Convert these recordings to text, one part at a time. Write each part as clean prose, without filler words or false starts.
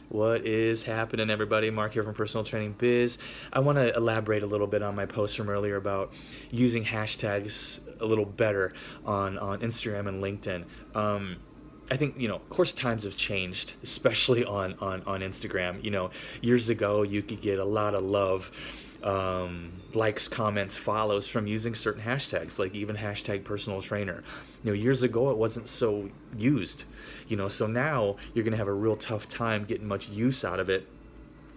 What is happening, everybody? Mark here from Personal Training Biz. I want to elaborate a little bit on my post from earlier about using hashtags a little better on Instagram and LinkedIn. I think, of course, times have changed, especially on Instagram. Years ago, you could get a lot of love, likes, comments, follows from using certain hashtags, like even hashtag personal trainer. Years ago, it wasn't so used. So now you're going to have a real tough time getting much use out of it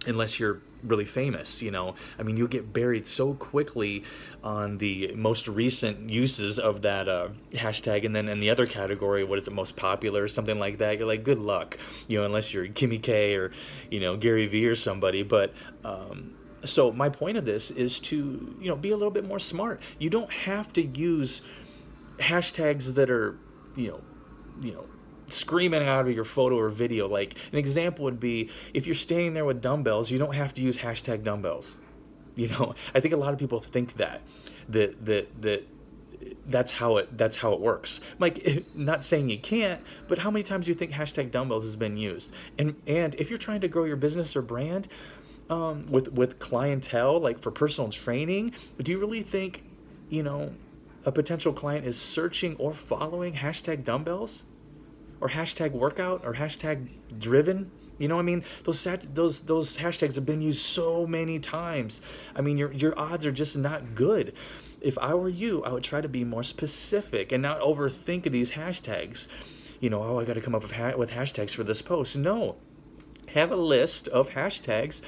unless you're really famous. You'll get buried so quickly on the most recent uses of that hashtag, and then in the other category, what is it, most popular or something like that, you're like, good luck, unless you're Kimmy K or Gary Vee or somebody. But so my point of this is to be a little bit more smart. You don't have to use hashtags that are screaming out of your photo or video. Like an example would be, if you're standing there with dumbbells, you don't have to use hashtag dumbbells. I think a lot of people think that's how it works. Like, not saying you can't, but how many times do you think hashtag dumbbells has been used? And if you're trying to grow your business or brand with clientele, like for personal training, do you really think a potential client is searching or following hashtag dumbbells or hashtag workout or hashtag driven? Those hashtags have been used so many times. Your odds are just not good. If I were you, I would try to be more specific and not overthink these hashtags. I got to come up with hashtags for this post. No, have a list of hashtags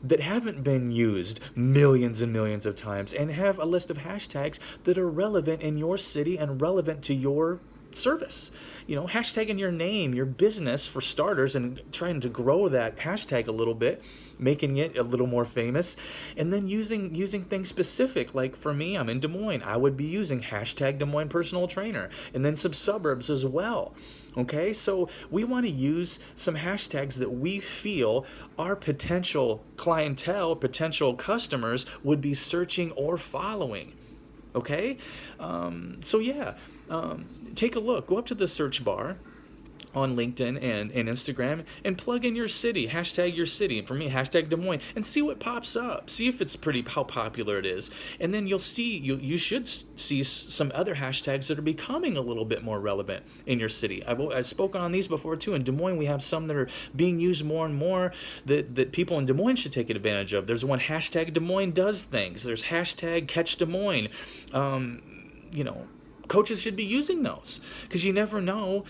that haven't been used millions and millions of times, and have a list of hashtags that are relevant in your city and relevant to your service. Hashtagging your name, your business for starters, and trying to grow that hashtag a little bit, making it a little more famous, and then using things specific. Like for me, I'm in Des Moines. I would be using hashtag Des Moines personal trainer, and then some suburbs as well. Okay, so we want to use some hashtags that we feel our potential clientele, potential customers would be searching or following. Okay, take a look. Go up to the search bar on LinkedIn and Instagram and plug in your city, hashtag your city, and for me, hashtag Des Moines, and see what pops up. See if it's how popular it is. And then you'll see, you should see some other hashtags that are becoming a little bit more relevant in your city. I've spoken on these before too. In Des Moines, we have some that are being used more and more that people in Des Moines should take advantage of. There's one, hashtag Des Moines does things. There's hashtag catch Des Moines. Coaches should be using those, because you never know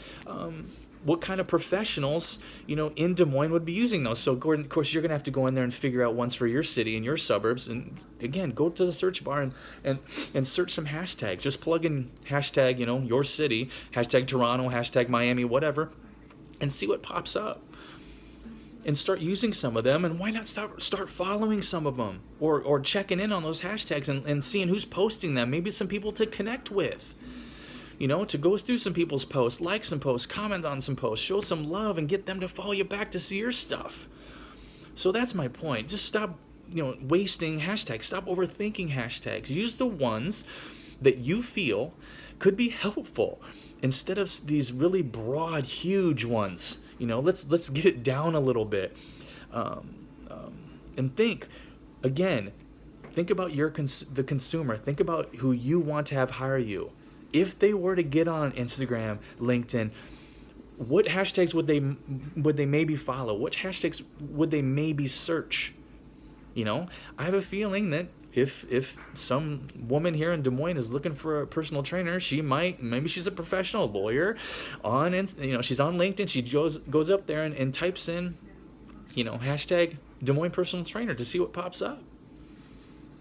what kind of professionals in Des Moines would be using those. So Gordon, of course, you're gonna have to go in there and figure out ones for your city and your suburbs, and again, go to the search bar and search some hashtags. Just plug in hashtag your city, hashtag Toronto, hashtag Miami, whatever, and see what pops up, and start using some of them. And why not start following some of them, or checking in on those hashtags and seeing who's posting them. Maybe some people to connect with, to go through some people's posts, like some posts, comment on some posts, show some love, and get them to follow you back to see your stuff. So that's my point. Just stop wasting hashtags. Stop overthinking hashtags. Use the ones that you feel could be helpful, instead of these really broad, huge ones. Let's get it down a little bit, and think about the consumer. Think about who you want to have hire you. If they were to get on Instagram, LinkedIn, what hashtags would they maybe follow? What hashtags would they maybe search? I have a feeling that if some woman here in Des Moines is looking for a personal trainer, maybe she's a professional lawyer she's on LinkedIn, she goes up there and types in hashtag Des Moines personal trainer to see what pops up.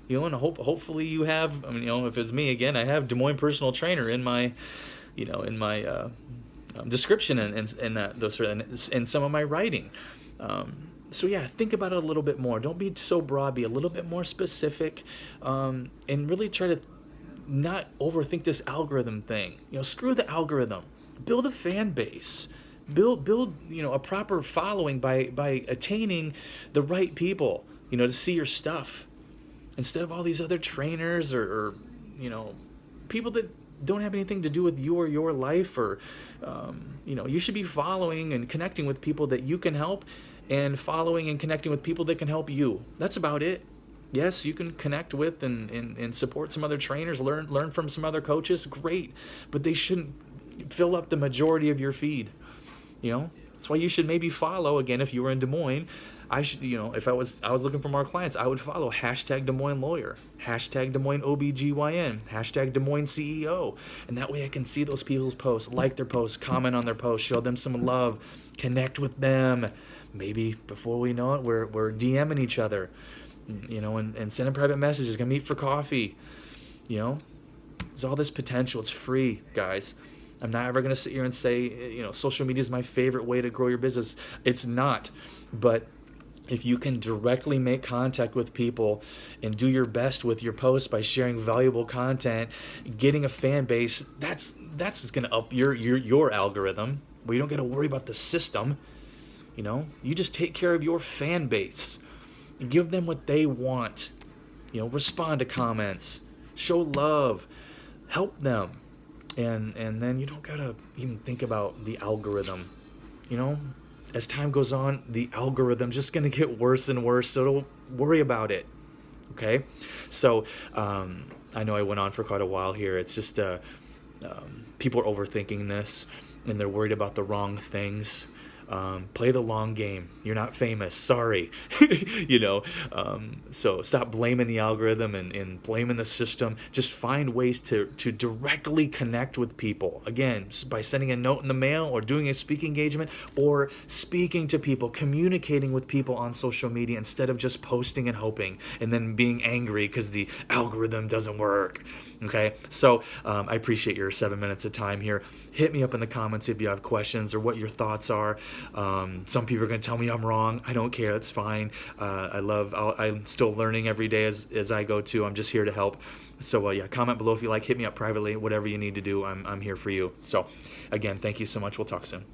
And hopefully you have, if it's me again, I have Des Moines personal trainer in my description and some of my writing. Think about it a little bit more. Don't be so broad. Be a little bit more specific, and really try to not overthink this algorithm thing. Screw the algorithm. Build a fan base. Build a proper following by attaining the right people, to see your stuff, instead of all these other trainers or people that don't have anything to do with you or your life. Or you should be following and connecting with people that you can help and following and connecting with people that can help you. That's about it. Yes, you can connect with and support some other trainers, learn from some other coaches, great, but they shouldn't fill up the majority of your feed. That's why you should maybe follow, again, if you were in Des Moines. If I was looking for more clients, I would follow hashtag Des Moines Lawyer, hashtag Des Moines OBGYN, hashtag Des Moines CEO. And that way I can see those people's posts, like their posts, comment on their posts, show them some love, connect with them. Maybe before we know it, we're DMing each other, and sending private messages, gonna meet for coffee. There's all this potential. It's free, guys. I'm not ever going to sit here and say, social media is my favorite way to grow your business. It's not. But if you can directly make contact with people and do your best with your posts by sharing valuable content, getting a fan base, that's going to up your algorithm, where you don't got to worry about the system. You just take care of your fan base. Give them what they want. Respond to comments. Show love. Help them. And then you don't gotta even think about the algorithm. As time goes on, the algorithm's just gonna get worse and worse, so don't worry about it. Okay? So I know I went on for quite a while here. It's just people are overthinking this, and they're worried about the wrong things. Play the long game. You're not famous. Sorry. So stop blaming the algorithm and blaming the system. Just find ways to directly connect with people. Again, by sending a note in the mail or doing a speaking engagement or speaking to people, communicating with people on social media instead of just posting and hoping and then being angry because the algorithm doesn't work. Okay, so I appreciate your 7 minutes of time here. Hit me up in the comments if you have questions or what your thoughts are. Some people are going to tell me I'm wrong. I don't care. That's fine. I'm still learning every day as I go too. I'm just here to help. So comment below if you like. Hit me up privately. Whatever you need to do, I'm here for you. So again, thank you so much. We'll talk soon.